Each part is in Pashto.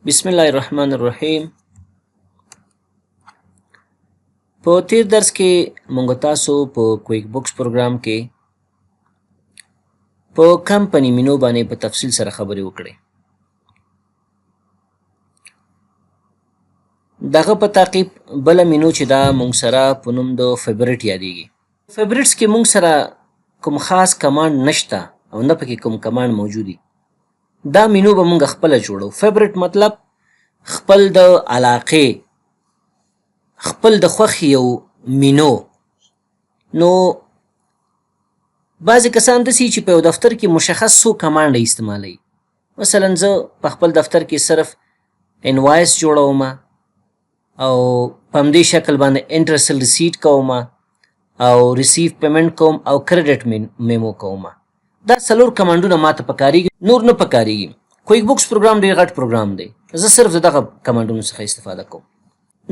بسم الله الرحمن الرحیم. په تیر درس کې مونږ تاسو په کویک بوکس پروګرام کې په کمپنی مینو باندې په تفصیل سره خبرې وکړې. دغه په تعقیب بله مینو چې دا مونږ سره په نوم د فیورټ یادېږي. فیورټس کې مونږ سره کوم خاص کمانډ نشته او نه پکې کوم کمانډ موجودي. دا مینو به مونږ خپله جوړو. فیورټ مطلب خپل د علاقې، خپل د خوښې یو مینو. نو بعضې کسان داسې چې په یو دفتر کې مشخص څو کمانډه استعمالوي. مثلا زه په خپل دفتر کې صرف انوایس جوړوم او په همدې شکل باندې انټرسل ریسیټ کوم او ریسیو پیمنټ کوم او کریډټ میمو کوم. دا څلور کمانډونه ماته پکارېږي، نور نه پکارېږي. کویک بوکس پروګرام ډېر غټ پروګرام دی، زه صرف د دغه کمانډونو څخه استفاده کوم.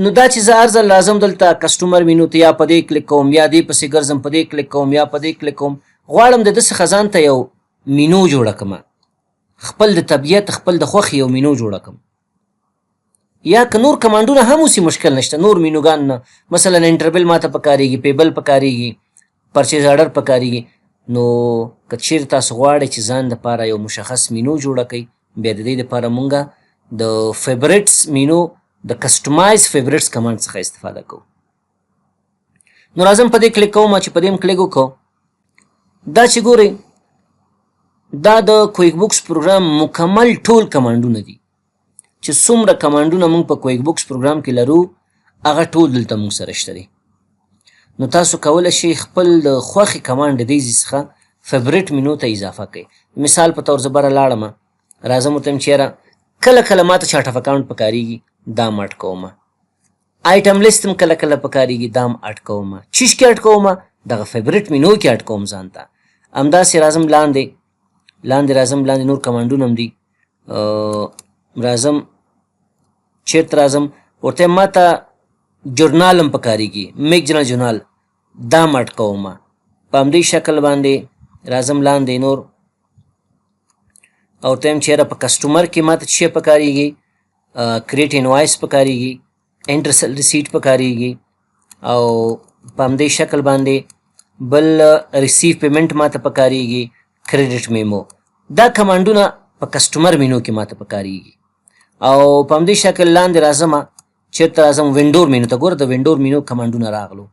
نو دا چې زه هر ځل راځم دلته کسټمر مینو ته یا په دې کلیک کوم یا دې پسې ګرځم، په دې کلیک کوم یا په دې کلیک کوم، غواړم د ده څخه ځان ته یو مینو جوړه کړم، خپل د طبیعت خپل د خوښې یو مینو جوړه کړم. یا که نور کمانډونه هم اوسي مشکل نشته، نور مینوګان نه، مثلا انټربل ماته پکارېږي، پیبل پکارېږي، پرچیز آرډر پکارېږي. نو که چیرې تاسو غواړئ چې ځان دپاره یو مشخص مینو جوړه کړئ، بیا د دې دپاره مونږ د فیورټس مینو د کسټمایز فیورټس کمانډ څخه استفاده کوو. نو راځم په دې کلیک کوم چې په دې هم کلیک وکړو. دا چې ګورئ دا د کویک بوکس پروګرام مکمل ټول کمانډونه دي. چې څومره کمانډونه موږ په کویک بوکس پروګرام کې لرو هغه ټول دلته موږ سره شته دي. نو تاسو کولی شئ خپل د خوښې کمانډ د دې ځای څخه فیورټ مینو ته اضافه کړئ. مثال په طور زه بره لاړم، راځم ورته یم چې یاره کله کله ماته چارټ اف اکاونټ پکارېږي، دا م اډ کوم. آیټم لیست هم کله کله پکارېږي، دا م اډ کوم. چیش کې اډ کوم؟ دغه فیورټ مینو کې اډ کوم ځان ته. همداسې راځم لاندې راځم، لاندې نور کمانډونه هم دي. راځم چیرته راځم ورته یم ماته جورنال هم پکارېږي، میک جنرال جورنال، دا م اډ کوم. په همدې شکل باندې راځم لاندې نور او ورته یم چې یاره په کسټمر کې ماته څه شی پکارېږي، کریټ انوایس پکارېږي، انټرسل ریسیټ پکارېږي او په همدې شکل باندې بل ریسیو پیمنټ ماته پکارېږي، کریډټ میمو. دا کمانډونه په کسټمر مینو کې ماته پکارېږي. او په همدې شکل لاندې راځم، چېرته راځم وینډور مینو ته. ګوره د وینډور مینو کمانډونه راغلو.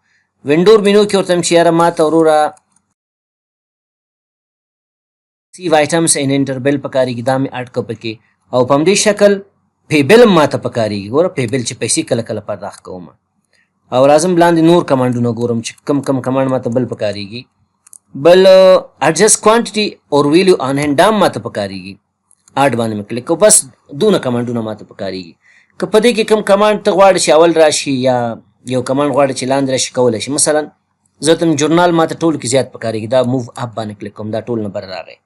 وینډور مینو کې ورته یم چې یاره ماته وروره سیو آیټمس ان انټربل پکارېږي، دا مې اډ کړه پکې. او په همدې شکل پیبل هم ماته پکارېږي. ګوره پیبل چې پیسې کله کله پرداخت کوم. او راځم لاندې نور کمانډونه ګورم چې کم کمانډ ماته بل پکارېږي. بل اډجسټ کوانټیټي اور ویلیو آن هینډ دا هم ماته پکارېږي. اډ باندې مې کلیک کوم. بس دونه کمانډونه ماته پکارېږي. که په دې کې کوم کمانډ ته غواړې چې اول راشي یا یو کمانډ غواړې چې لاندې راشي، کولی شي. مثلا زه ته جورنال ماته ټولو کې زیات پکارېږي، دا موو اپ باندې کلیک کوم، دا ټول نه بر راغی.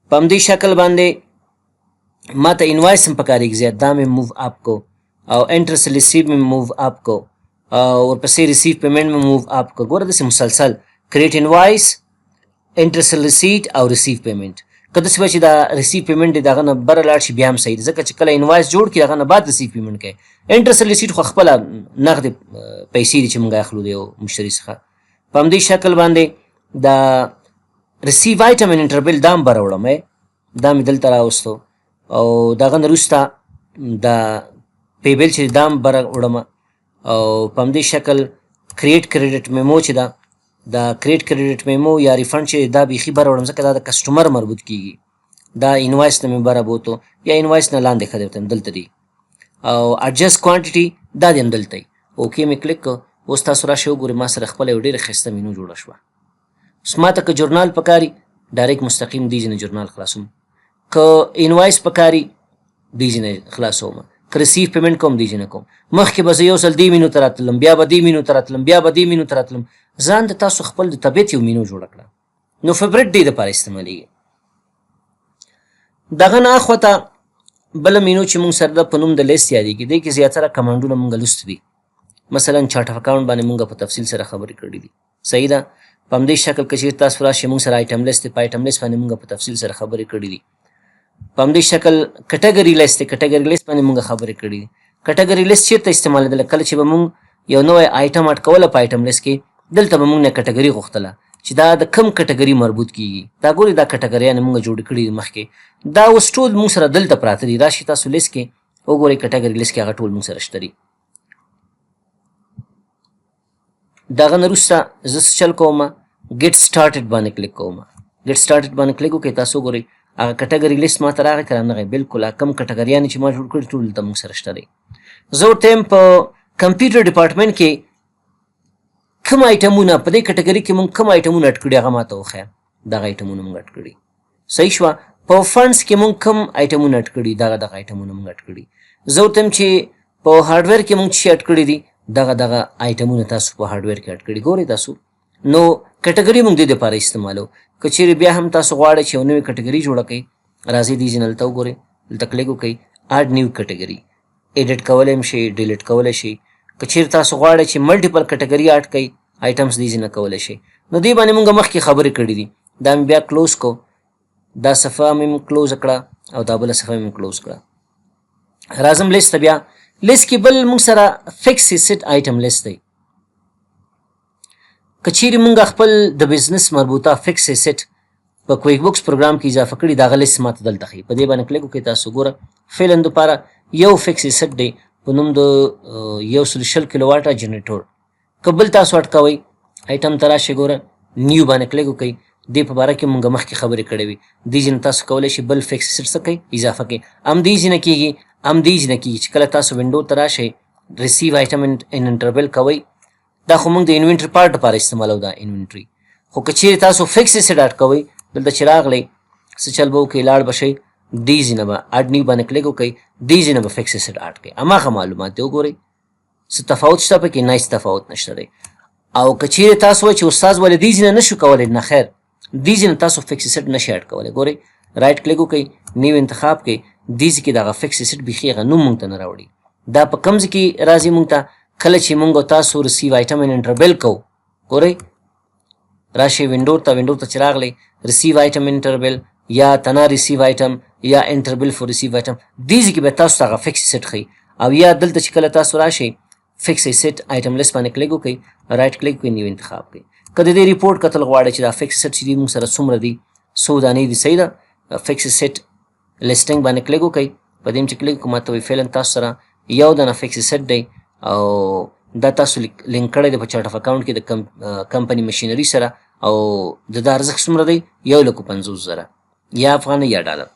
په همدې شکل باندې ماته انوایس هم پکارېږي زیات، دا مې موو اپ کو. او انټرسل ریسیو مې موو اپ کو او ورپسې ریسیو پیمنټ مې موو اپ کو. ګوره داسې مسلسل کریټ انوایس، انټرسل ریسیټ او ریسیو پیمنټ. که داسې به چې دا ریسیو پیمنټ دی د هغه نه بره لاړ شي بیا هم صحیح دی، ځکه چې کله انوایس جوړ کړي هغه نه بعد ریسیو پیمنټ کوي. انټرسل ریسیټ خو خپله نغدې پیسې دي چې موږ اخلو د یو مشتري څخه. په همدې شکل باندې دا ریسیو آیټم ان انټربل دا هم بره وړم، دا مې دلته راوستو. او د هغه نه وروسته دا پیبل چې دا هم بره وړم. او په همدې شکل کریټ کریډټ میمو چې ده، دا کریټ کریډټ میمو یا ریفنډ چې دا بیخي بره وړم ځکه دا د کسټمر مربوط کیږي. دا انوایس نه مې بره بوتو یا انوایس نه لاندې ښه دی ورته دلته دی. او اډجسټ کوانټیټي دا دې هم دلته وي. اوکې مې کلیک کړو. اوس تاسو راشئ وګورئ ما سره خپله یو ډېره ښایسته مینو جوړه شوه. اوس ما ته که جورنال پکاري ډایرکټ مستقیم دې ځای نه جورنال خلاصوم. که انوایس پکاري دې ځای نه خلاصوم. که ریسیو پیمنټ کوم دې ځای نه کوم. مخکې به زه یو ځل دې مینو ته راتلم، بیا به دې مینو ته راتلم، بیا به دې مینو ته راتلم. ځان د تاسو خپل د طبیعت یو مینو جوړه کړه. نو فیورټ دې دپاره استعمالېږي. دغه نه اخواته بله مینو چې موږ سره ده په نوم د لیست یادېږي. دې کې زیاتره کمانډونه موږ لوستي دي. مثلا چارټ اف اکاونټ باندې موږ په تفصیل سره خبرې کړي دي، صحیح ده. په همدې شکل که چېرې تاسو راشئ موږ سره آیټم لیست دی، په آیټم لیست باندې موږ په تفصیل سره خبرې کړي دي. په همدې شکل کټګري لیست دی. کټګري لیست باندې موږ خبرې کړي دي. کټګري لیست چېرته استعمالېدله؟ کله چې به موږ یو نوی آیټم اټکوله په آیټم لیست کې، دلته به موږ نه کټګري غوښتله چې دا د کم کټګري مربوط کیږي. دا ګورئ دا کټګریانې موږ جوړې کړي دي مخکې. دا اوس ټول موږ سره دلته پراته دي. راشئ تاسو لیست کې وګورئ، کټګري لیست کې هغه ټول موږ سره شته دي. د هغه نه وروسته زه څه چل کوم؟ ګیټ سټارټډ باندې کلیک کوم. ګیټ سټارټډ باندې کلیک وکړئ. تاسو وګورئ هغه کټګري لیست ما ته راغی که رانغی؟ بلکل هغه کم کټګریانې چې ما جوړ کړي ټول دلته موږ سره شته دی. زه ورته یم په کمپیوټر ډپارټمنټ کې کوم آیټمونه په دې کټګري کې موږ کوم آیټمونه اټ کړي هغه ما ته وښیه. دغه آیټمونه موږ اټ کړي. صحیح شوه. په فنډس کې موږ کوم آیټمونه اټ کړي؟ دغه آیټمونه موږ اټ کړي. زه ورته یم چې په هارډویر کې موږ څه اټ کړي دي؟ دغه آیټمونه تاسو په هارډویر کې اټ کړي. ګورئ تاسو نو کټګري موږ دې دپاره استعمالو. که چیرې بیا هم تاسو غواړئ چې یو نوې کټګري جوړه کړئ، راځئ دې ځینه دلته وګورئ، دلته کلیک وکړئ، اډ نیو کټګري. ایډیټ کولی هم شئ، ډیلیټ کولی شئ. که چیرې تاسو غواړئ چې ملټیپل کټګري اډ کړئ، آیټمز دې ځینه کولی شئ. نو دې باندې موږ مخکې خبرې کړي دي. دا مې بیا کلوز کو، دا صفحه مې کلوز کړه او دا بله صفحه مې کلوز کړه. راځم لیست ته. بیا لیست کې بل موږ سره فکس سیټ آیټم لیست دی. که چیرې موږ خپل د بزنس مربوطه فکس سیټ په کویک بوکس پروګرام کې اضافه کړي، دغه لیست ماته دلته ښیي. په دې باندې کلیک وکړئ. تاسو ګوره فعلا دپاره یو فکس سیټ دی په نوم د 120 کیلو واټه جنریټور. که بل تاسو اټکوئ آیټم ته راشئ، ګوره نیو باندې کلیک وکړئ. دې په باره کې موږ مخکې خبرې کړې وي. دې ځینې تاسو کولی شئ بل فکس سیټ څه کوئ؟ اضافه کوئ. همدې ځینه کېږي چې کله تاسو ونډو ته راشئ ریسیو آیټم ان انټربل کوئ. دا خو موږ د انوینټري پارټ لپاره استعمالو، دا انوینټري. خو که چیرې تاسو فکس سیټ اټ کوئ، دلته چې راغلی څه چل به وکړئ، لاړ به شئ دې ځینه به اډ نیو باندې کلیک وکړئ، دې ځینه به فکس سیټ اټ کړئ. هماغه معلومات دی. وګورئ څه تفاوت شته پکې؟ نه، هېڅ تفاوت نشته دی. او که چیرې تاسو وایئ چې استاد ولې دې ځینه نشو کولی، نه خیر، دې ځینه تاسو فکس سیټ نشئ اټ کولی. ګورئ رایټ کلیک وکړئ، نیو انتخاب کړئ، دې ځای کې دغه فکس سیټ بیخي هغه نوم موږ ته نه راوړي. دا په کوم ځای کې راځي موږ ته؟ کله چې موږ تاسو ریسیو آیټم ان انټربل کوو. ګورئ راشئ وینډو ته چې راغلی ریسیو آیټم انټربل یا تنا ریسیو آیټم یا انټربل فور ریسیو آیټم، دې ځای کې به تاسو ته هغه فکس سیټ ښیي. او یا دلته چې کله تاسو راشئ فکس سیټ آیټم لیست باندې کلیک وکړئ، رایټ کلیک وکړئ، نیو انتخاب کړئ. که د دې ریپورټ کتل غواړئ چې دا فکس سیټ چې دي موږ سره څومره دي، څو دانې دي، صحیح ده. فکس سیټ لیسټنګ باندې کلیک وکړئ. په دې چې کلیک وکړو ماته وایي فعلا تاسو سره یو دانه فکس سیټ دی او دا تاسو لینک کړی دی په چارټ اف اکاونټ کې د کمپني مشینري سره. او د دا ارزښت څومره دی؟ 1,50,000 یا افغانۍ یا ډالر.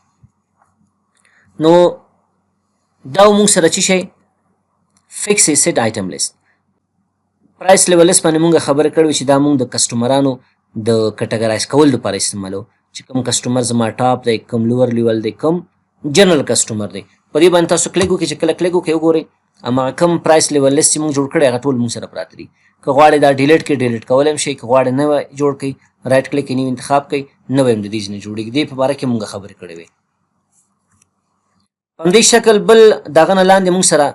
نو دا موږ سره څه شی؟ فکس سیټ آیټم لیست. پرایس لیول لیست باندې موږ خبره کړې چې دا موږ د کسټمرانو د کټګرایز کولو لپاره استعمالو، چې کوم کسټمر زما ټاپ دی، کوم لوور لیول دی، کوم جنرال کسټمر دی. په دې باندې تاسو کلیک وکړئ. چې کله کلیک وکړئ وګورئ هماغه کوم پرایس لیول لیست چې موږ جوړ کړی هغه ټول موږ سره پراته دي. که غواړئ دا ډیلیټ کړئ ډیلیټ کولی هم شئ، که غواړئ نوی جوړ کړئ رایټ کلیک نیو انتخاب کړئ، نوی هم د دې ځینې جوړېږي. دې په باره کې موږ خبرې کړې وې. په همدې شکل بل د هغه نه لاندې موږ سره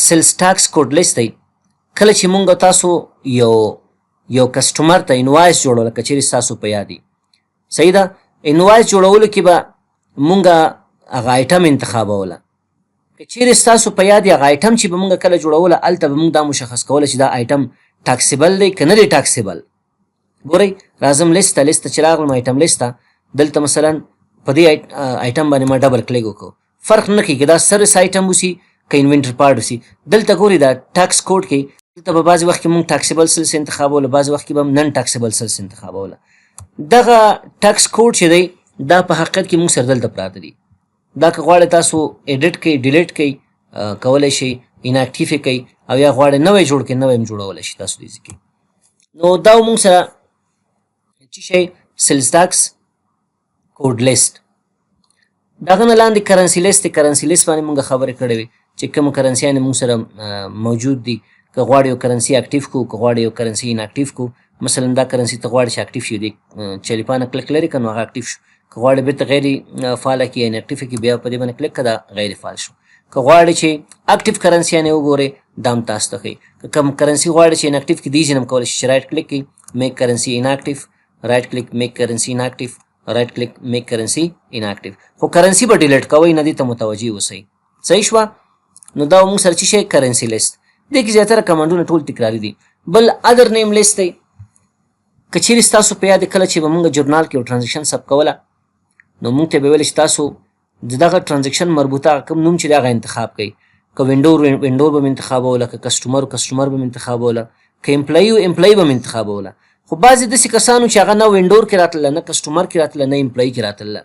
سیلز ټاکس کوډ لیست دی. کله چې موږ تاسو یو کسټمر ته انوایس جوړو، لکه چیرې ستاسو په یاد وي، صحیح ده. انوایس جوړولو کې به موږ هغه آیټم انتخابوله. که چیرې ستاسو په یاد وي هغه آیټم چې به موږ کله جوړوله، هلته به موږ دا مشخص کوله چې دا آیټم ټاکسیبل دی که نه دی ټاکسیبل. ګورئ راځم لیست ته چې راغلم آیټم لیست ته، دلته مثلا په دې آیټم باندې ما ډبل کلیک وکړو. فرق نه کوي که دا سروس آیټم وسي که انوینټري پارټ وسي. دلته ګورئ دا ټاکس کوډ کې دلته به بعضې وخت کې موږ ټاکسیبل سیلز انتخابوله، بعضې وخت کې به نن ټاکسیبل سیلز انتخابوله. دغه ټاکس کوډ چې دی دا په حقیقت کې موږ سره دلته پراته دي. دا که غواړئ تاسو ایډیټ کړئ ډیلیټ کړئ کولی شئ، اناکټیف یې کړئ، او یا غواړئ نوی جوړ کړئ نوی هم جوړولی شئ تاسو دې کې. نو دا موږ سره څه شی؟ سیلز ټاکس کوډ لیست. د هغه نه لاندې کرنسي لیست دی. کرنسي لیست باندې موږ خبرې کړې وې چې کوم کرنسیانې موږ سره موجود دي. که غواړئ یو کرنسي اکټیف کړو، که غواړئ یو کرنسي اناکټیف کړو. مثلا دا کرنسي ته غواړئ چې اکټیف شي، دی چلیپانه کلیک لري که نو هغه اکټیف شو. که غواړئ بېرته غیر فعاله کړي یا اناکټیف کړي بیا په دې باندې کلیک کړه دا غیر فعال شو. که غواړئ چې اکټیف کرنسیانې وګورئ دا هم تاسو ته ښیي. که کوم کرنسي غواړئ چې اناکټیف کړي دې ځینې هم کولی شئ چې رایټ کلیک کړئ میک کرنسي اناکټیف، رایټ کلیک میک کرنسي اناکټیف، رائټ کلیک میک کرنسی اناکټیو. خو کرنسی به ډیلیټ کوئ نه، دې ته متوجه اوسئ. صحیح شوه؟ نو دا موږ سره څه شی کرنسی لیست. دې کې زیاتره کمانډونه ټول تکراري دي. بل ادر نیم لیست دی. که چیرې ستاسو په یاد کله چې به موږ جورنال کې یو ټرانزیکشن ثبت کوله نو موږ ته به ویل چې تاسو د دغه ټرانزیکشن مربوطه کوم نوم چې دی هغه انتخاب کړئ. که وینډور به م انتخابوله، که کسټمر به م انتخابوله، که امپلایي به م انتخابوله. خو بعضې داسې کسانو چې هغه نه وینډور کې راتلله، نه کسټمر کې راتلله، نه امپلایي کې راتلله،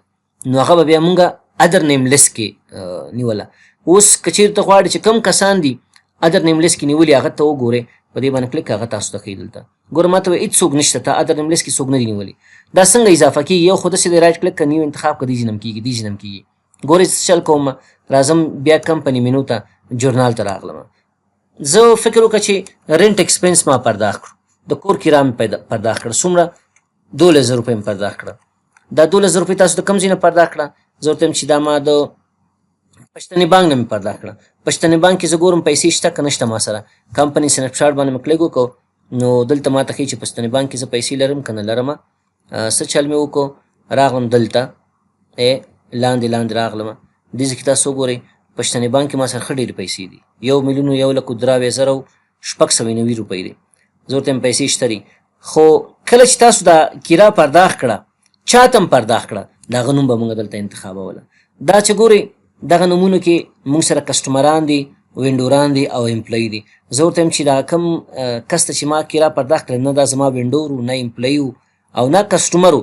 نو هغه به بیا مونږ ادر نیم لیست کې نیوله. اوس که چېرته غواړئ چې کوم کسان دي ادر نیم لیست کې نیولي هغه ته وګورئ، په دې باندې کلیک هغه تاسو ته ښیي. دلته ګوره ما ته وایي هېڅ څوک نشته، تا ادر نیم لیست کې څوک نه دي نیولي. دا څنګه اضافه کېږي؟ یو خو داسې دی رایټ کلیک که نیو انتخاب که دې ځینم کېږي، دې ځینم کېږي. ګورئ څه چل کوم، راځم بیا کمپني مینو ته جورنال ته راغلم. زه فکر وکړه چې رینټ ایکسپنس ما پرداخت کړو، د کور کرایه مې پرداخت کړه. څومره؟ 12,000 روپۍ مې پرداخت کړه. دا 12,000 روپۍ تاسو د کوم ځای نه پرداخت کړه؟ زه ورته وایم چې دا ما د پښتني بانک نه مې پرداخت کړه. پښتني بانک کې زه ګورم پیسې شته که نشته ما سره. کمپني سنپ شاټ باندې مې کلیک وکړو نو دلته ما ته ښیي چې پښتني بانک کې زه پیسې لرم که نه لرمه. څه چل مې وکړو، راغلم دلته لاندې راغلم. دې ځای کې تاسو وګورئ پښتني بانک کې ما سره ښه ډېرې پیسې دي، 1,93,690 روپۍ دي. زه ورته یم پیسې شته دي. خو کله چې تاسو دا کرایه پرداخت کړه چا ته م پرداخت کړه د هغه نوم به موږ دلته انتخابوله. دا چې ګورئ دغه نومونو کې موږ سره کسټمران دي، وینډوران دي او امپلایي دي. زه ورته یم چې دا کوم کس ته چې ما کرایه پرداخت کړه نه دا زما وینډور و، نه امپلایي و او نه کسټمر و.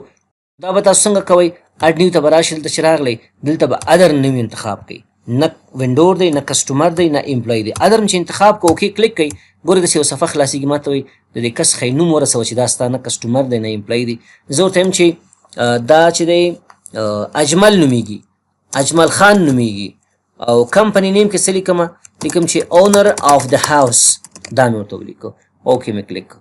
دا به تاسو څنګه کوئ؟ اډ نیو ته به راشئ، دلته چې راغلی دلته به ادر نوم انتخاب کړئ. نه وینډور دی، نه کسټمر دی، نه امپلایي دی. ادر چې انتخاب کو اوکې کلیک کړئ، ګورئ داسې یو صفحه خلاصېږي. ما ته وایي د دې کس ښایي نوم ورسوه چې دا ستا نه کسټمر دی نه امپلایي دی. زه ورته یم چې دا چې دی اجمل نومیږي، اجمل خان نومیږي او کمپني نیم کې څه لیکمه؟ لیکم چې اونر آف د هاوس، دا مې ورته ولیکو. اوکې مې کلیک کړو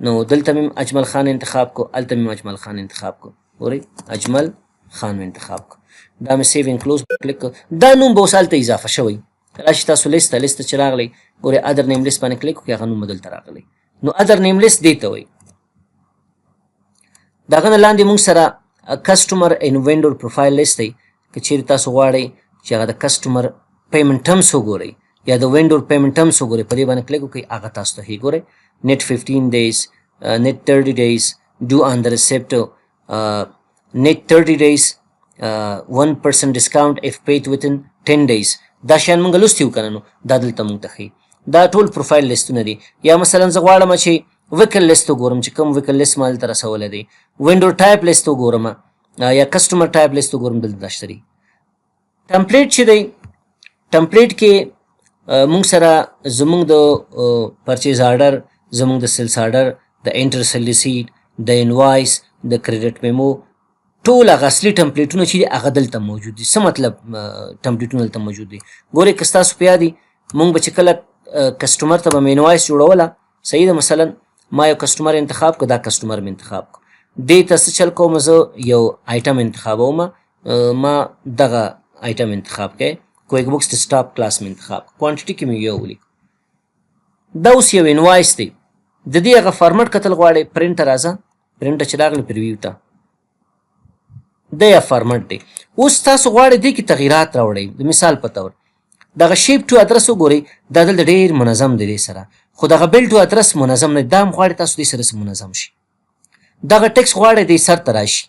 نو دلته مې اجمل خان انتخاب کړو، هلته مې اجمل خان انتخاب کړو. ګورئ اجمل خان مې انتخاب کړو. دا مې سیو اینډ کلوز کلیک کړو. دا نوم به اوس هلته اضافه شوی. راشي تاسو لیست ته چې راغلی ګورئ ادر نیم لیست باندې کلیک وکړئ، هغه نوم به دلته راغلی. نو ادر نیم لیست دې ته وایي. د هغه نه لاندې موږ سره کسټمر اینډ وینډور پروفایل لیست دی. که چیرې تاسو غواړئ چې هغه د کسټمر پیمنټ ټرمز وګورئ یا د وینډور پیمنټ ټرمز وګورئ، په دې باندې کلیک وکړئ، هغه تاسو ته ښیي. ګورئ نیټ 15 days، نیټ 30 days، ډو آن د ریسیپټ، نیټ 30 days، 1% ډسکاونټ اف پیډ وتن 10 days. دا شیان موږ لوستي وو که نه، نو دا دلته موږ ته ښیي. دا ټول پروفایل لیستونه دي. یا مثلا زه غواړم چې ویکل لیست وګورم چې کوم ویکل لیست ما دلته رسولی دی، وینډور ټایپ لیست وګورم یا کسټمر ټایپ لیست وګورم، دلته دا شته دي. ټمپلیټ چې دی، ټمپلیټ کې موږ سره زموږ د پرچیز آرډر، زموږ د سیلس آرډر، د انټر سیل ریسیټ، د انوایس، د کریډټ میمو، ټول هغه اصلي ټمپلیټونه چې دي هغه دلته موجود دي. څه مطلب ټمپلیټونه دلته موجود دي؟ ګورئ که ستاسو په یاد وي موږ به چې کله کسټمر ته به مې انوایس جوړوله، صحیح ده، مثلا ما یو کسټمر انتخاب کړ، دا کسټمر مې انتخاب کړ. دې ته څه چل کوم، زه یو آیټم انتخابوم، ما دغه آیټم انتخاب کړی، کویک بوکس ډیسکټاپ کلاس مې انتخاب کړ، کوانټیټي کې مې یو ولیکو. دا اوس یو انوایس دی. د دې هغه فارمټ کتل غواړئ، پرنټ ته راځه، پرنټ ته چې راغلی پریویو ته دا یا فارمټ دی. اوس تاسو غواړئ دې کې تغییرات راوړئ. د مثال په طور دغه شیپ ټو ادرس وګورئ، دا دلته ډېر منظم دی دې سره، خو دغه بیل ټو ادرس منظم نه دی. دا هم غواړئ تاسو دې سره منظم شي. دغه ټکس غواړئ دې سر ته راشي،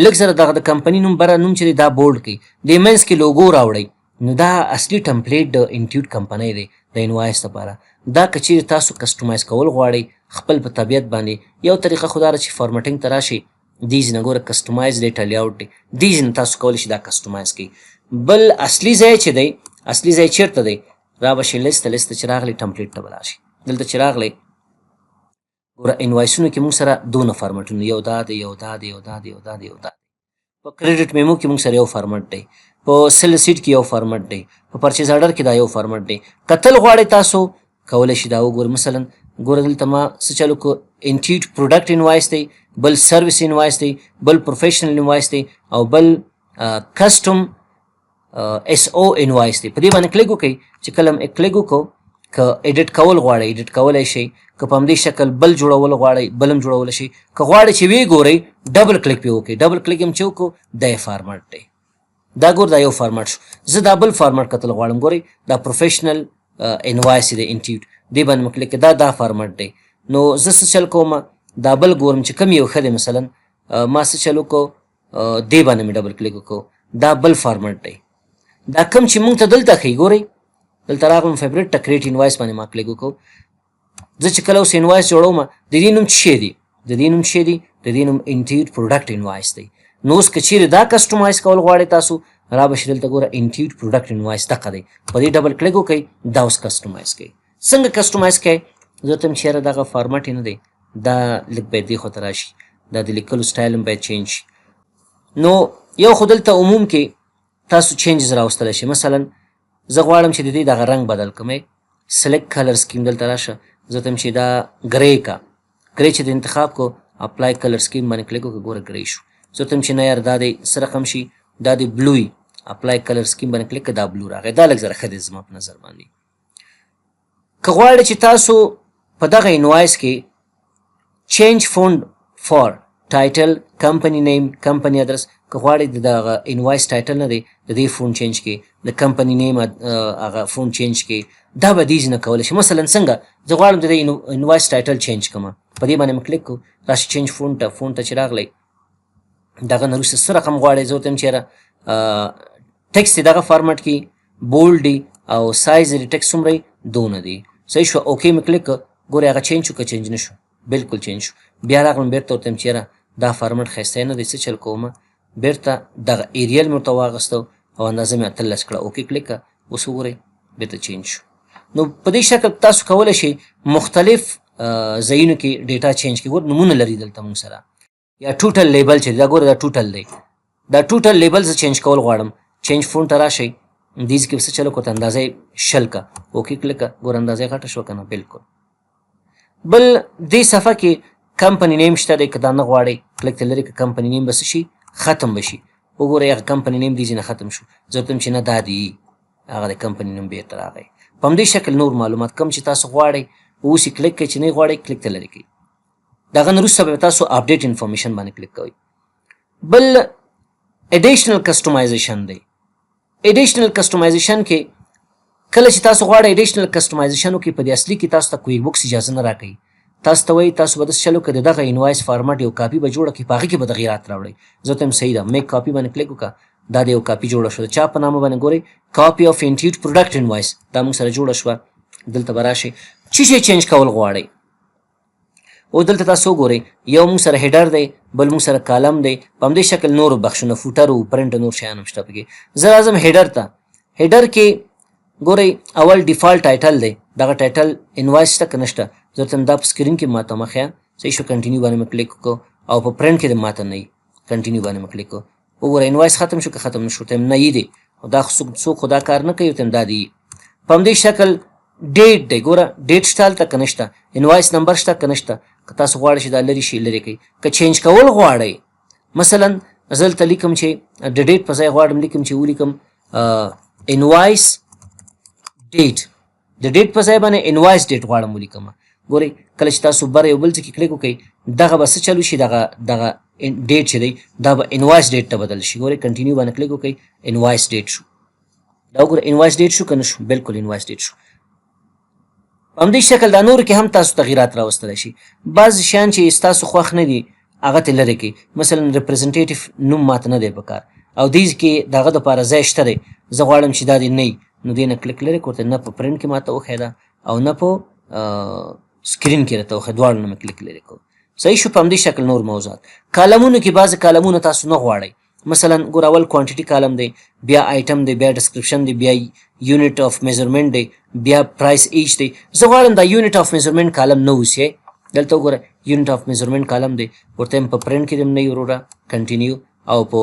لږ سره دغه د کمپني نوم بره نوم چې دی دا بولډ کړئ، دې منځ کې لوګو راوړئ. نو دا اصلي ټمپلیټ د انټیوټ کمپنۍ دی د انوایس لپاره. دا که چیرې تاسو کسټمایز کول غواړئ خپل په طبیعت باندې، یو طریقه خو دا ده چې فارمټینګ ته راشئ، دې ځای نه ګوره کسټمایز ډیټا لیاوټ دی، دې ځای نه تاسو کولی شئ دا کسټمایز کړئ. بل اصلي ځای چې دی، اصلي ځای چیرته دی؟ را به شئ لیست ته چې راغلی ټمپلیټ ته به راشئ. دلته چې راغلی ګوره انوایسونو کې موږ سره دونه فارمټونه، یو دا دی، یو دا دی، یو دا دی، یو دا دی، یو دا دی. په کریډټ میمو کې موږ سره یو فارمټ دی، په سیل ریسیټ کې یو فارمټ دی، په پرچیز آرډر کې دا یو فارمټ دی. کتل غواړئ تاسو کولی شئ دا وګورئ. مثلا ګوره دلته ما څه چلو کو، انټیوټ پروډکټ انوایس دی، بل سروس انوایس دی، بل پروفیشنل انوایس دی او بل کسټم اس او انوایس دی. په دې باندې کلیک وکړئ. چې کله کلیک وکړو که ایډیټ کول غواړئ ایډیټ کولی شئ، که په همدې شکل بل جوړول غواړئ بل هم جوړولی شئ، که غواړئ چې ویې ګورئ ډبل کلیک پې وکړئ. ډبل کلیک هم چې وکړو دا یې فارمټ دی. دا ګور دا یو فارمټ شو. زه دا بل فارمټ کتل غواړم. ګورئ دا پروفیشنل انوایس دی انټیوټ، دې باندې مې کلیک دا فارمټ دی. نو زه څه چل کوم دا بل ګورم چې کوم یو ښه دی. مثلا ما څه چل وکړو دې باندې مې ډبل کلیک وکړو، دا بل فارمټ دی. دا کوم چې موږ ته دلته ښیي ګورئ دلته راغلم فیوریټ ته کریټ انوایس باندې ما کلیک وکړو. زه چې کله اوس انوایس جوړوم د دې نوم څه شی دی؟ د دې نوم څه دی؟ د دې نوم انټیوټ پروډکټ انوایس دی. نو اوس که چیرې دا کسټمایز کول غواړئ تاسو را به شي دلته ګوره انټیوټ پروډکټ انوایس دقه دی. په دې ډبل کلیک وکړئ دا اوس کسټمایز کوئ. څنګه کسټمایز کوئ؟ زه ته یم چېرې دغه فارمټ یې نه دی، دا لږ باید دې خوا ته راشي، دا د لیکلو سټایل هم باید چینج شي. نو یو خو دلته عموم کې تاسو چینجز راوستلی شئ. مثلا زه غواړم چې د دې دغه رنګ بدل کړم. سلیکټ کلر سکیم دلته راشه، زه ته یم چې دا ګرې کا ګرې چې د انتخاب کو اپلای کلر سکیم باندې کلیک وکړو ګوره ګرې شو. زه ته یم چې نه یار دا دی څه رقم شي، دا دی بلوی، اپلای کلر سکیم باندې کلیک کړه دا بلو راغی. دا لږ زره ښه دی زما په نظر باندې. که غواړئ چې تاسو په دغه انوایس کې چینج فونډ فار ټایټل کمپنی نیم کمپنی ادرس، که غواړئ د دغه انوایس ټایټل نه دی د دې فونډ چینج کې، د کمپنی نیم هغه فونډ چینج کې، دا به دې نه کولی شي. مثلا څنګه زه غواړم د دې انوایس ټایټل چینج کړم، په دې باندې مې کلیک کړو راشي چینج فونډ ته چې راغلی دغه نه وروسته څه رقم غواړئ زه ورته یم چېرې ټکسټ دغه فارمټ کې بولډ دی او سایز یې ټکسټ څومره دونه دی. صحیح شو. اوکې مې کلیک کړ ګورئ هغه چینج شو که چینج نه شو؟ بلکل چینج شو. بیا راغلم بیرته ورته یم چېرې دا فارمټ ښایسته نه دی، څه چل کوم بیرته دغه ایریل مې ورته واغېستو او اندازه مې 18 کړه. اوکې کلیک کړه اوس وګورئ بیرته چینج شو. نو په دې شکل تاسو کولی شئ مختلف ځایونو کې ډیټا چینج کړئ. ګور نومونه لري دلته موږ سره، یا ټوټل لیبل چې دا ګوره دا ټوټل دی، دا ټوټل لیبل زه چینج کول غواړم. چینج فونټ ته راشئ دیز کې څه چلو کوته اندازه یې 20 کا. اوکې کلیک کړه ګوره اندازه یې غټه شوه که نه؟ بلکل. بل دې صفحه کې کمپنی نیم شته دی، که دا نه غواړئ کلیک ته لرې که کمپنی نیم به څه شي ختم به شي. وګورئ هغه کمپنی نیم دې ځینې ختم شو. زه ورته یم چې نه دا دی هغه د کمپنی نوم بیرته راغی. په همدې شکل نور معلومات کوم چې تاسو غواړئ اوس یې کلیک کړئ، چې نه یې غواړئ کلیک ته لرې کړئ. د هغه نه وروسته به تاسو اپډیټ انفارمیشن باندې کلیک کوئ. بل ایډیشنل کسټمایزیشن دی. ایډیشنل کسټمایزیشن کې کله چې تاسو غواړئ ایډیشنل کسټمایزیشن وکړئ په دې اصلي کې تاسو ته کویک بوکس اجازه نه راکوي. تاسو ته وایي تاسو به داسې چل وکړئ د دغه انوایس فارمټ یو کاپي به جوړه کړئ، په هغې کې به تغیرات راوړئ. زه ته یم صحیح ده میک کاپي باندې کلیک وکړه، دا د یو کاپي جوړه شوه. د چا په نامه باندې ګورئ کاپي اف انټیوټ پروډکټ انوایس، دا موږ سره جوړه شوه. دلته به راشئ څه شی چینج کول غواړئ. او دلته تاسو وګورئ یو موږ سره هیډر دی، بل موږ سره کالم دی، په همدې شکل نور بخشونه فوټر او پرنټ نور شیان هم شته پکې. زه راځم هیډر ته. هیډر کې ګورئ اول ډیفالټ ټایټل دی، دغه ټایټل انوایس شته که نشته؟ زه ورته دا په سکرین کې ماته مخ یا صحیح شو. کنټینیو باندې مې کلیک وکړو او په پرنټ کې د ماته نه وي، کنټینیو باندې مې کلیک وکړو. وګوره انوایس ختم شو که ختم نه شو؟ ورته نه یي دی، دا څوک خو دا کار نه کوي. ورته دا دی. په همدې شکل ډیټ دی، ګوره ډیټ شته هلته که نشته؟ انوایس نمبر شته که نشته؟ که تاسو غواړئ چې دا لرې شي لرې کوئ. که چینج کول غواړئ مثلا زه دلته لیکم چې د ډیټ په ځای غواړم لیکم چې ولیکم انوایس ډیټ، د ډیټ په ځای باندې انوایس ډیټ غواړم ولیکم. ګورئ کله چې تاسو بر یو بل ځای کې کلیک وکړئ دغه به څه چلو شي، دغه ډیټ چې دی دا به انوایس ډیټ ته بدل شي. ګورئ کنټینیو باندې کلیک وکړئ انوایس ډیټ شو. دا وګوره انوایس ډیټ شو که نه شو؟ بلکل انوایس ډیټ شو. په همدې شکل دا نور کې هم تاسو تغییرات راوستلی شي. بعض شیان چې ستاسو خوښ نه دي هغه ترې لرې کړئ. مثلا ریپرزنټیټیف نوم ماته نه دی پکار او دې کې د هغه دپاره ځای شته دی، زه غواړم چې دا دې نه وي، نو دې نه کلیک لرې کړو. ورته نه په پرنټ کې ماته وښیده او نه په سکرین کې راته وښیه، دواړو نه مې کلیک لرې کړو. صحیح شو. په همدې شکل نور موضوعات. کالمونو کې بعضې کالمونه تاسو نه غواړئ. مثلا ګور اول کوانټیټي کالم دی، بیا آیټم دی، بیا ډسکرپشن دی، بیا یونټ اف میزرمنټ دی، بیا پرایس ایچ دی. زه غواړم دا یونټ اف میزرمنټ کالم نه اوسي. دلته وګوره یونټ اف میزرمنټ کالم دی، ورته هم په پرنټ کې دې هم نه وي وروره کنټینیو، او په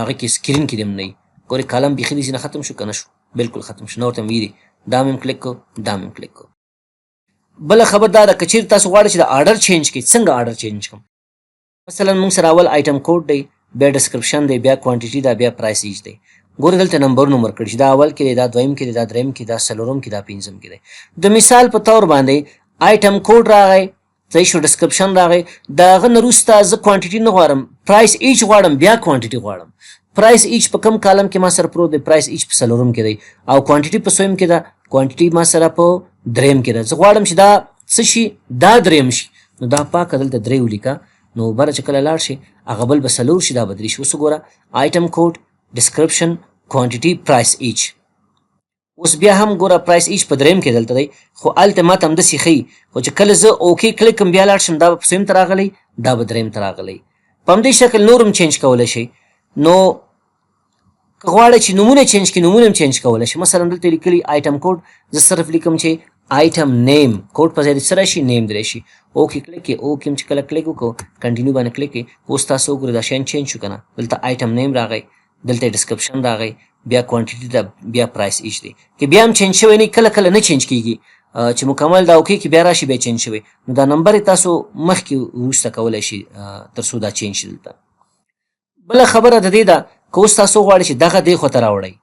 هغه کې سکرین کې دې هم نه وي. ګورې کالم بیخي دې ځینې ختم شو که نه شو؟ بلکل ختم شو. نه ورته هم وي دی، دا مې هم کلیک کړو، دا مې هم کلیک کړو. بله خبر دا ده که چیرې تاسو غواړئ چې د آرډر چینج کړئ، څنګه آرډر چینج کړم؟ مثلا موږ سره اول آیټم کوډ دی، بیا ډسکرپشن دی، بیا کوانټیټي ده، بیا پرایس ایچ دی. ګورې دلته نمبرونه ورکړي چې دا اول کې دی، دا دویم کې دی، دا دریم کې، دا څلورم کې، دا پنځم کې دی. د مثال په طور باندې آیټم کوډ راغی، صحیح شو، ډسکرپشن راغی. د هغه نه وروسته زه کوانټیټي نه غواړم، پرایس ایچ غواړم، بیا کوانټیټي غواړم. پرایس ایچ په کم کالم کې ما سره پروت دی؟ پرایس ایچ په څلورم کې دی، او کوانټیټي په څویم کې ده؟ کوانټیټي ما سره په دریم کې ده. زه غواړم چې دا څه شي؟ دا دریم شي. نو دا پاکه دلته درې ولیکه، نو بره چې کله لاړ شي هغه بل به څلور شي، دا به درې شي. اوس وګوره آیټم کوډ، ډسکرپشن، کوانټیټي، پرایس ایچ. اوس بیا هم ګوره پرایس ایچ په دریم کې دلته دی، خو هلته ماته همداسې ښیي، خو چې کله زه اوکې کلیک کړم بیا لاړ شم، دا به په څویم ته راغلی؟ دا به دریم ته راغلی. په همدې شکل نور هم چینج کولی شئ. نو که غواړئ چې نومونه چینج کړي، نومونه هم چینج کولی شئ. مثلا دلته لیکلي آیټم کوډ، زه صرف لیکم چې آیټم نیم، کوډ په ځای د څه راشي؟ نیم دی راشي. اوکې کلیک کړئ، اوکې هم چې کله کلیک وکړو کنټینیو باندې کلیک کړئ، اوس تاسو وګورئ دا شیان چینج شو که نه. دلته آیټم نیم راغی، دلته ډسکرپشن راغی، بیا کوانټیټي ده، بیا پرایس ایچ دی. که بیا هم چینج شوی نه، کله کله نه چینج کېږي، چې مکمل دا اوکې کې بیا راشي بیا چینج شوی، نو دا نمبر یې تاسو مخکې وروسته کولی شي تر څو دا چینج شي. دلته بله خبره د دې ده، که اوس تاسو غواړئ چې دغه دې خوا ته راوړئ،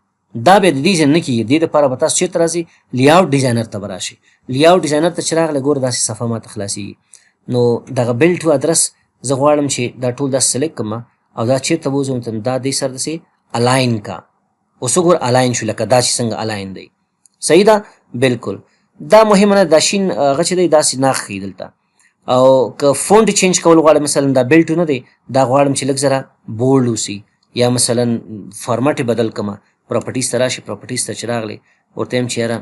دا بیا د دې ځای نه کېږي. دې دپاره به تاسو چېرته راځئ؟ لیاوټ ډیزاینر ته به راشئ. لیاوټ ډیزاینر ته چې راغلی ګوره داسې صفحه ماته خلاصېږي. نو دغه بلډ ټو ادرس زه غواړم چې دا ټول داسې سلیکټ کړم او دا چېرته بوځم ته دا دې سره داسې الاین کا. اوس وګوره الاین شو، لکه دا چې څنګه الاین دی. صحیح ده؟ بالکل. دا مهمه نه، دا شین هغه چې دی داسې ناغ ښیي دلته. او که فونټ چینج کول غواړم، مثلا دا بلډ ټو نه دی، دا غواړم چې لږ ذره بولډ اوسي، یا مثلا فارمټ یې بدل کړمه، پراپرټیز ته راشي، پراپرټیز ته چې راغلی ورته یم چې یاره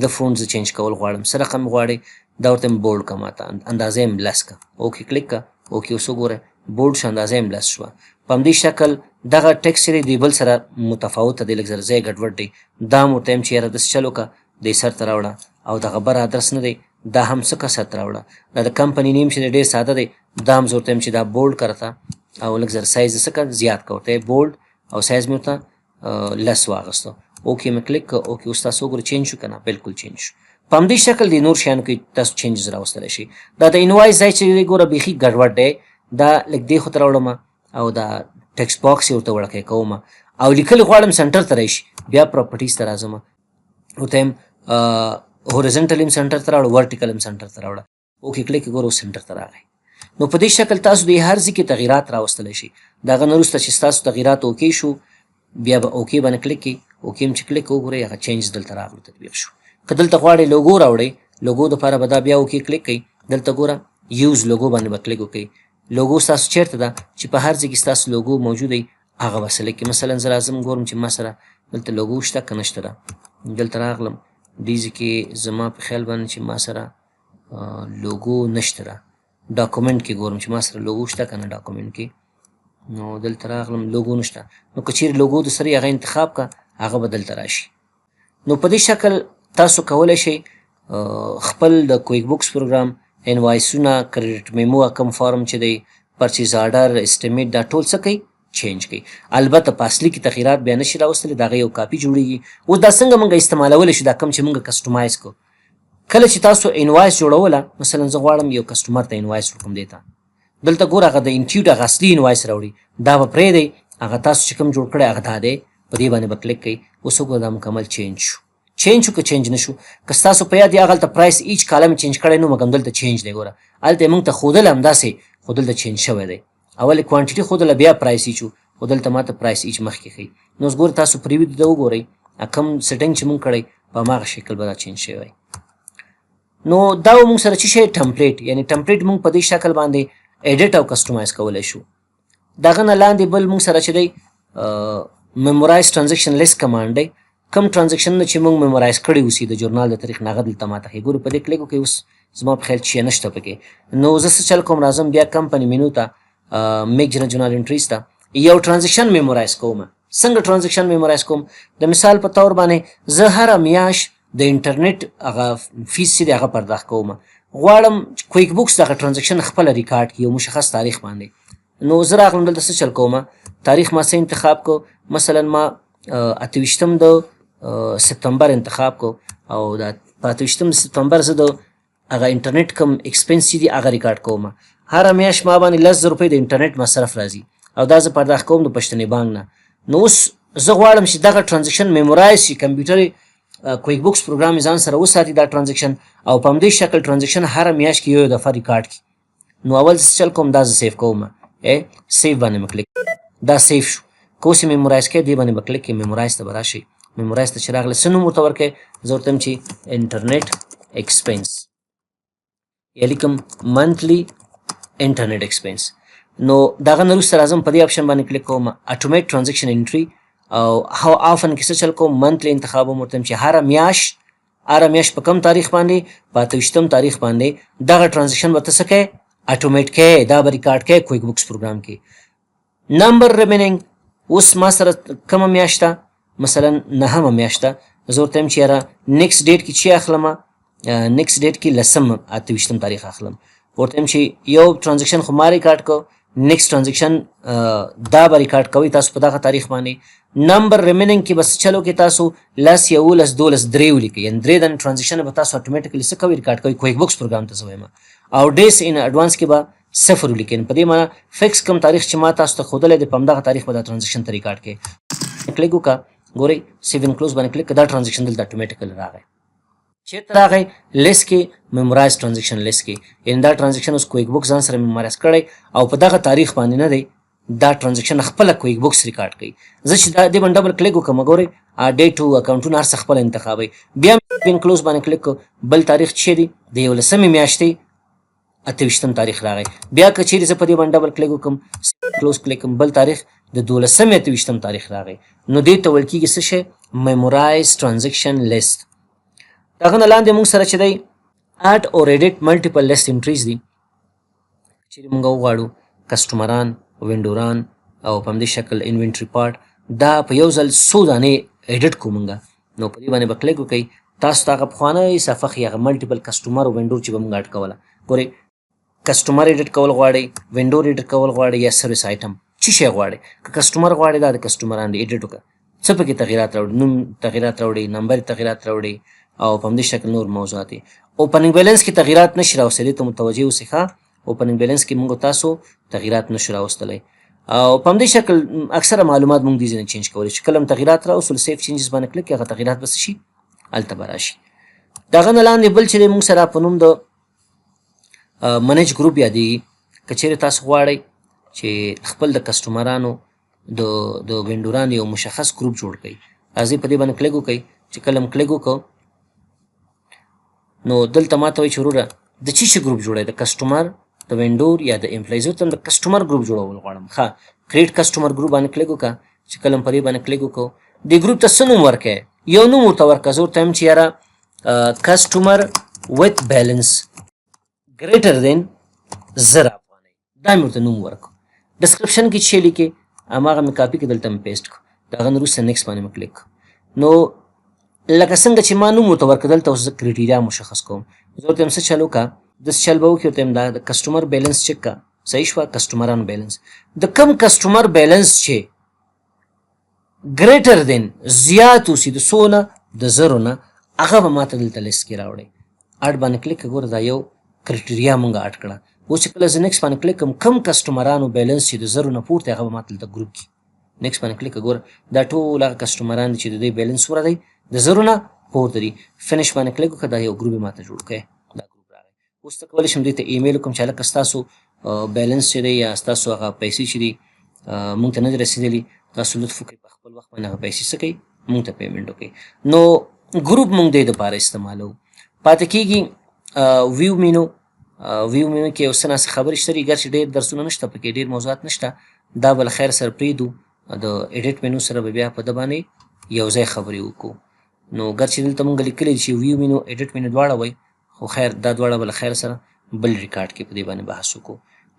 د فونټ زه چینج کول غواړم، څه رقم غواړئ؟ دا ورته یم بولډ کړه، ماته اندازه یم لس کړه. اوکې کلیک کړه، اوکې اوس وګوره بولډ شو، اندازه یم لس شوه. په همدې شکل دغه ټکس چې دی بل سره متفاوته دی، لږ زره ځای ګډوډ دی. دا هم ورته یم چې یاره داسې چل وکړه، دې سر ته راوړه، او دغه بر ادرس نه دی دا هم څه که سر ته راوړه. دا د کمپنۍ نیم چې دی ډېر ساده دی، دا هم زه ورته یم چې دا بولډ کړه ته، او لږ زره سایز یې څه کړه زیات کړه، ورته بولډ او سایز مې ورته لس واغسته. اوکې مې کلیک کړه، اوکې اوس تاسو وګورئ چینج شو که نه؟ بالکل چینج شو. په همدې شکل د نور شیانو کې تاسو چینجز راوستلی شئ. دا د انوایس ځای چې دی ګوره بیخي ګډوډ دی، دا لږ دې خوا ته راوړم او دا ټکسټ باکس یې ورته وړکی کوم، او لیکل غواړم سنټر ته راشي، بیا پراپرټیز ته راځم، ورته یم هورزنټل یم سنټر ته راوړه، ورټیکل یم سنټر ته راوړه. اوکې کلیک یې ګوره اوس سنټر ته راغی. نو په دې شکل تاسو د هر ځای کې تغییرات راوستلی شئ. د هغه نه وروسته چې ستاسو تغییرات اوکې شو، بیا به اوکې باندې کلیک کړئ، اوکې هم چې کلیک وګورئ هغه چینج دلته راغلو، تطبیق شو. که دلته غواړئ لوګو راوړئ، لوګو دپاره به دا بیا اوکې کلیک کړئ، دلته ګوره یوز لوګو باندې به کلیک وکړئ. لوګو ستاسو چېرته ده چې په هر ځای کې ستاسو لوګو موجود وي هغه به سلیکټ کړئ. مثلا زه راځم ګورم چې ما سره دلته لوګو شته که نشته ده. دلته راغلم، دې ځای کې زما په خیال باندې چې ما سره لوګو نشته ده. ډاکومنټ کې ګورم چې ما سره لوګو شته که نه ډاکومنټ کې. نو دلته راغلم لوګو نشته، نو که چیرې لوګو د سره هغه انتخاب کړه هغه به دلته راشي. نو په دې شکل تاسو کولی شئ خپل د کویک بوکس پروګرام انوایسونه، کریډټ میمو، کم فارم چې دی، پرچیز آرډر، اسټیمیټ، دا ټول څه کوي؟ چینج کوي. البته په اصلي کې تغییرات بیا نشي راوستلی، د هغه یو کاپي جوړېږي. اوس دا څنګه موږ استعمالولی شو؟ دا کم چې موږ کسټمایز کړو، کله چې تاسو انوایس جوړوله، مثلا زه غواړم یو کسټمر ته انوایس ورکړم، دې ته دلته ګوره هغه د انټیوټ هغه اصلي انوایس راوړي، دا به پرېږدئ، هغه تاسو چې کوم جوړ کړی هغه دا دی، په دې باندې به کلیک کوئ. اوس وګوره دا مکمل چینج شو. چینج شو که چینج نه شو؟ که ستاسو په یاد یې هغه هلته پرایس ایچ کالم چینج کړی نو، مګر همدلته چینج دی. ګوره هلته یې موږ ته ښودله همداسې، خو دلته چینج شوی دی. اول یې کوانټیټي ښودله، بیا پرایس ایچ و، خو دلته ماته پرایس ایچ مخکې ښیي. نو اوس ګوره تاسو پریویو ته وګورئ، کوم سیټنګ چې موږ کړی په هماغه شکل به دا چینج شوی. نو دا و موږ سره چې شی ټمپلیټ، یعنې ټمپلیټ موږ په دې شکل باندې ایډیټ او کسټمایز کولی شو. دغه نه لاندې بل موږ سره چې دی میمورایز ټرانزیکشن لیست کمانډ دی. کم ټرانزیکشنونه چې موږ میمورایز کړي اوسي د جورنال د تاریخ نه، هغه دلته ماته ښیي. ګورو په دې کلیک وکړئ، اوس زما په خیال شی نشته پکې. نو زه څه چل کوم، راځم بیا کمپنۍ مینو ته، میک جورنال انټریز ته، یو ټرانزیکشن میمورایز کوم. څنګه ټرانزیکشن میمورایز کوم؟ د مثال په طور باندې زه هره میاشت د انټرنیټ هغه فیس چې دی هغه پرداخت کوم، غواړم کویک بوکس دغه ټرانزیکشن خپله ریکارډ کړي یو مشخص تاریخ باندې. نو زه راغلم دلته څه چل کوم، تاریخ ما څه انتخاب کو، مثلا ما 28 د سپتمبر انتخاب کو، او دا په 28 سپتمبر زه د هغه انټرنیټ کم ایکسپنس چې دي هغه ریکارډ کوم. هره میاشت ما باندې 10,000 روپۍ د انټرنیټ مصرف راځي، او دا زه پرداخت کوم د پښتني بانک نه. نو اوس زه غواړم چې دغه ټرانزیکشن میمورایز شي، کمپیوټر کویک بوکس پروګرام یې ځان سره وساتي دا ټرانزیکشن، او په همدې شکل ټرانزیکشن هره میاشت کې یو دفعه ریکارډ کړي. نو اول زه چل کوم دا زه سیف کوم، سیف باندې مې کلیک، دا سیف شو. که اوس یې میمورایز کړئ دې باندې به کلیک کړئ، میمورایز ته به راشئ. میمورایز ته چې راغلی څه نوم ورته ورکړئ؟ زه ورته وایم چې انټرنیټ ایکسپنس، یا لیکم منتلی انټرنیټ ایکسپنس. نو دغه نه وروسته راځم په دې اپشن باندې کلیک کوم، اټومیټ ټرانزیکشن انټري، او هاو آفن کې څه چل کوم؟ منتلی انتخابوم، ورته چې هره میاشت په کم تاریخ باندې؟ په 28م تاریخ باندې دغه ټرانزیکشن به ته څه کوې؟ اټومیټ کوې، دا به ریکارډ کوې کویک بوکس پروګرام کې. نمبر ریمیننګ، اوس ما سره کومه میاشت ده؟ مثلا 9مه میاشت ده. زه ورته وایم چې یاره نیکسټ ډیټ کې چې اخلمه؟ نیکسټ ډیټ کې 10م تاریخ اخلم. ورته وایم چې یو ټرانزیکشن خو ما ریکارډ کو، نیکسټ ټرانزیکشن دا به ریکارډ کوئ تاسو په دغه تاریخ باندې. نمبر ریمیننګ کې بس چلو کې تاسو 10 11 12 3 ولیکئ، یعنې 3 دانې ټرانزیکشن به تاسو اټومیټیکلی څه کوئ؟ ریکارډ کوئ، کویک بوکس پروګرام ته زه وایم. او ډیس ان اډوانس کې به 0 ولیکئ، په دې معنی فکس کوم تاریخ چې ما تاسو ته ښودلی دی په همدغه تاریخ به دا ټرانزیکشن ته ریکارډ کړئ. کلیک وکړه، ګورئ سیو ان کلوز باندې کلیک کړه، دا ټرانزیکشن دلته اټومیټیکلی راغی. چېرته راغی؟ لیست کې، میمورایز ټرانزیکشن لیست کې. یعنې دا ټرانزیکشن اوس کویک بوکس ځان سره میمورایز کړی او په دغه تاریخ باندې نه دی دا ټرانزیکشن خپله کویک بوکس ریکارډ کوي. زه چې دا دې باندې ډبل کلیک وکړم، ګورئ ډیټ او اکاونټونه هر څه خپله انتخابوئ. بیا مې کلوز باندې کلیک کړو، بل تاریخ چې دی د 11مې میاشتې 28م تاریخ راغی. بیا که چیرې زه په دې باندې ډبل کلیک وکړم، کلوز کلیک کړم، بل تاریخ د 12مې 28م تاریخ راغی. نو دې ته ویل کېږي څه شی؟ میمورایز ټرانزیکشن لیست. دغه نه لاندې موږ سره چې دی اډ اور ایډیټ ملټیپل لیست انټریز دي. چیرې موږ وغواړو کسټمران، وینډوران او په همدې شکل انوینټري پارټ دا په یو ځل څو دانې ایډیټ کوو موږ، نو په دې باندې به کلیک وکئ. تاسو ته هغه پخوانی صفحه ښي، هغه ملټیپل کسټمر او وینډور چې به موږ اډ کوله. ګورئ کسټمر ایډیټ کول غواړئ، وینډور ایډیټ کول غواړئ، یا سروس آیټم څه شی غواړئ؟ که کسټمر غواړئ دا د کسټمران دی ایډیټ وکړه. څه پکې تغیرات راوړي؟ نوم تغیرات راوړي، نمبر تغیرات راوړي، او په همدې شکل نور موضوعات. اوپننګ بیلنس کې تغیرات نشي راوستلی، ته متوجه اوسئ ښه. اوپننګ بیلنس کې موږ تاسو تغیرات نشو راوستلی، او په همدې شکل اکثره معلومات موږ دې ځینې چینج کولی شو. کله هم تغیرات راوستل سیف چینجز باندې کلیک کړئ، هغه تغیرات به څه شي؟ هلته به راشي. دغه نه لاندې بل چې دی موږ سره په نوم د منیج ګروپ یادېږي. که چیرې تاسو غواړئ چې خپل د کسټمرانو د وینډورانو یو مشخص ګروپ جوړ کړئ، راځئ په دې باندې کلیک وکړئ. چې کله هم کلیک وکړو نو دلته ما ته وایي چې وروره د څه شي ګروپ جوړی؟ د کسټمر، د وینډور یا د امپلایز؟ ورته د کسټمر ګروپ جوړول غواړم. ښه، کریټ کسټمر ګروپ باندې کلیک وکړه. چې کله هم په دې باندې کلیک وکړو دې ګروپ ته څه نوم ورکړئ؟ یو نوم ورته ورکړه. زه ورته وایم چې یاره کسټمر ویت بیلنس ګریټر دین 1000 افغانۍ، دا مې ورته نوم ورکړو. ډسکرپشن کې چې لیکې هماغه مې کاپي کړه، دلته مې پیسټ کړو. د هغه نه وروسته نیکسټ باندې مې کلیک کړو. نو لکه څنګه چې ما نوم ورته ورکړه، دلته اوس زه کرایټیریا مشخص کوم. زه ورته وایم څه چل وکړه، داسې چل به وکړي. ورته وایم دا د کسټمر بیلنس چک کړه، صحیح شوه. کسټمرانو بیلنس، د کم کسټمر بیلنس چې ګریټر دین زیات اوسي د څو نه؟ د 1000 نه، هغه به ماته دلته لیست کې راوړئ. اډ باندې کلیک کړه، ګوره دا یو کرایټیریا مونږ اډ کړه. اوس چې کله زه نیکسټ باندې کلیک کوم، کم کسټمرانو بیلنس چې د 1000 نه پورته هغه به ماته دلته ګروپ کړي. نیکسټ باندې کلیک کړه، ګوره دا ټول هغه کسټمران دي چې د دوی بیلنس څومره دی؟ د 1000 نه پورته دي. فینش باندې کلیک وکړه، دا یو ګروپ یې ماته جوړ کړی، دا ګروپ راغی. اوس ته کولی شم دوی ته ایمیل وکړم چې هلکه ستاسو بیلنس چې دی یا ستاسو هغه پیسې چې دي مونږ ته نه دي رسېدلي، تاسو لطف وکړئ په خپل وخت باندې هغه پیسې څه کوئ؟ مونږ ته پیمنټ وکړئ. نو ګروپ مونږ دې دپاره استعمالوو. پاتې کېږي ویو مینو. ویو مینو کې یو څه ناڅه خبرې شته دي، ګرچې ډېر درسونه نشته پکې، ډېر موضوعات نشته. دا به له خیر سره پرېږدو، د ایډیټ مینو سره به بیا په ده باندې یو ځای خبرې وکړو. نو ګرچې دلته مونږ لیکلي دي چې ویو مینو ایډیټ مینو دواړه وایي، خو خیر دا دواړه به له خیر سره بل ریکارډ کې په دې باندې بحث وکړو.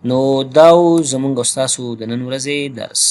نو دا و زمونږ او ستاسو د نن ورځې درس.